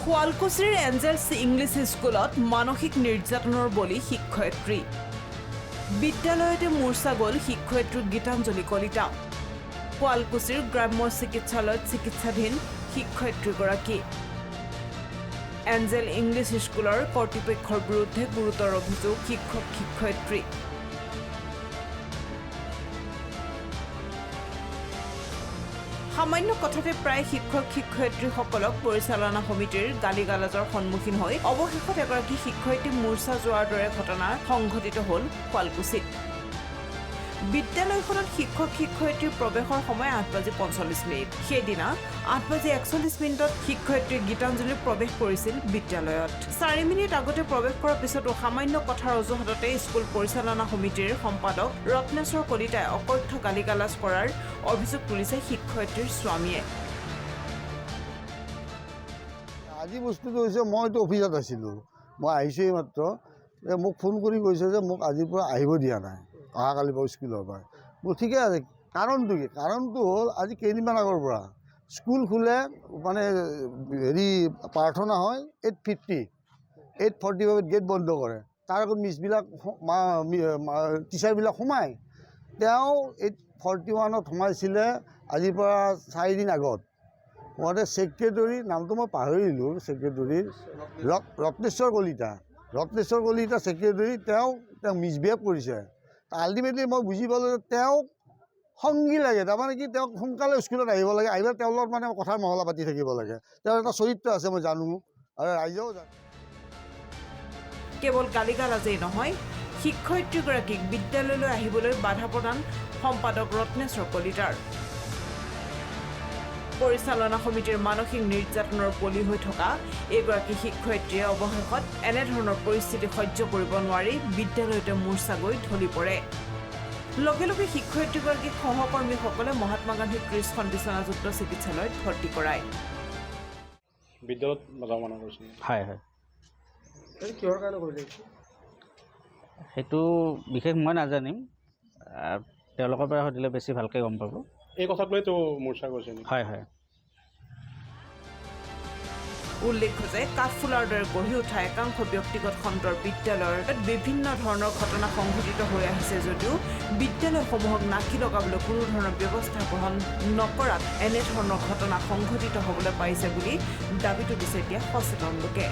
শুৱালকুছিৰ Angeles English স্কুলত মানসিক নিৰ্যাতনৰ বলি শিক্ষয়িত্ৰী। বিদ্যালয়তে মূৰ্ছা গ'ল শিক্ষয়িত্ৰী গীতাঞ্জলি কলিতা। শুৱালকুছিৰ গ্ৰাম্য চিকিৎসালয়ত চিকিৎসাধীন শিক্ষয়িত্ৰীগৰাকী। এঞ্জেল ইংলিছ স্কুলৰ কৰ্তৃপক্ষৰ বিৰুদ্ধে গুৰুতৰ অভিযোগ শিক্ষক-শিক্ষয়িত্ৰী। সামান্য কথাতে প্ৰায় শিক্ষক-শিক্ষয়িত্ৰীসকলক পৰিচালনা সমিতিৰ গালি-গালাজৰ সন্মুখীন হৈ অৱশেষত এগৰাকী শিক্ষয়িত্ৰী মূৰ্ছা যোৱাৰ দৰে ঘটনা সংঘটিত হ'ল শুৱালকুছিত। বিদ্যালয়খনত শিক্ষক-শিক্ষয়িত্ৰীৰ প্ৰৱেশৰ সময় 8:45। সেইদিনা 8:41 শিক্ষয়িত্ৰী গীতাঞ্জলিৰ প্ৰৱেশ কৰিছিল বিদ্যালয়ত। 4 মিনিট আগতে প্ৰৱেশ কৰাৰ পিছতো সামান্য কথাৰ অজুহাততে স্কুল পৰিচালনা সমিতিৰ সম্পাদক ৰত্নেশ্বৰ কলিতাই অকথ্য গালি-গালাজ কৰাৰ অভিযোগ তুলিছে শিক্ষয়িত্ৰীৰ স্বামীয়ে। আজি বস্তুটো হৈছে মইতো অফিচত আছিলোঁ, মই আহিছোঁই মাত্ৰ। মোক ফোন কৰি কৈছে যে মোক আজিৰ পৰা আহিব দিয়া নাই, অহাকালিৰ পৰা স্কুলৰ পৰা। মোৰ ঠিকে আছে, কাৰণটো কি? কাৰণটো হ'ল আজি কেইদিনমান আগৰ পৰা স্কুল খোলে, মানে প্ৰাৰ্থনা হয় 8:50, 8:45 গেট বন্ধ কৰে। তাৰ আগত মিছবিলাক টিচাৰবিলাক সোমায়। তেওঁ 8:41 সোমাইছিলে আজিৰ পৰা 4 দিন আগত। মই ছেক্ৰেটৰী, নামটো মই পাহৰিলোঁ, ছেক্ৰেটৰীৰ ৰত্নেশ্বৰ কলিতা ছেক্ৰেটৰী। তেওঁ মিছবিহেভ কৰিছে। আল্টিমেটলি মই বুজি পালোঁ যে তেওঁক সংগী লাগে, তাৰমানে কি তেওঁক সোনকালে স্কুলত আহিব লাগে, আহিলে তেওঁৰ লগত মানে কথাৰ মহলা পাতি থাকিব লাগে। তেওঁৰ এটা চৰিত্ৰ আছে মই জানো, আৰু ৰাইজেও জানে। কেৱল গালি-গালাজেই নহয়, শিক্ষয়িত্ৰীগৰাকীক বিদ্যালয়লৈ আহিবলৈ বাধা প্ৰদান সম্পাদক ৰত্নেশ্বৰ কলিতাৰ। পৰিচালনা সমিতিৰ মানসিক নিৰ্যাতনৰ বলি হৈ থকা এইগৰাকী শিক্ষয়িত্ৰীয়ে অৱশেষত এনেধৰণৰ পৰিস্থিতি সহ্য কৰিব নোৱাৰি বিদ্যালয়তে মূৰ্ছা গৈ ঢলি পৰে। লগে লগে শিক্ষয়িত্ৰীগৰাকীক সহকৰ্মীসকলে মহাত্মা গান্ধী 30খন বিচনাযুক্ত চিকিৎসালয়ত ভৰ্তি কৰায়। বিদ্যালয়ত বাধা মানা কৰিছিল। হয়। কিহৰ কাৰণে কৰিলে? সেইটো বিশেষ মই নাজানিম, তেওঁলোকৰ পৰা সুধিলে বেছি ভালকৈ গম পাব। এই কথাক লৈ তেওঁ মূৰ্ছা কৰিছে। হয়। উল্লেখ্য যে কাঠফুলাৰ দৰে গঢ়ি উঠা একাংশ ব্যক্তিগত খণ্ডৰ বিদ্যালয়ত বিভিন্ন ধৰণৰ ঘটনা সংঘটিত হৈ আহিছে যদিও বিদ্যালয়সমূহক নাকি লগাবলৈ কোনো ধৰণৰ ব্যৱস্থা গ্ৰহণ নকৰাত এনেধৰণৰ ঘটনা সংঘটিত হ'বলৈ পাৰিছে বুলি দাবী তুলিছে এতিয়া সচেতন লোকে।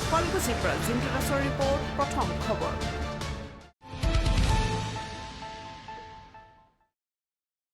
শুৱালকুছিৰ পৰা জিন্তু দাসৰ ৰিপৰ্ট, প্ৰথম খবৰ।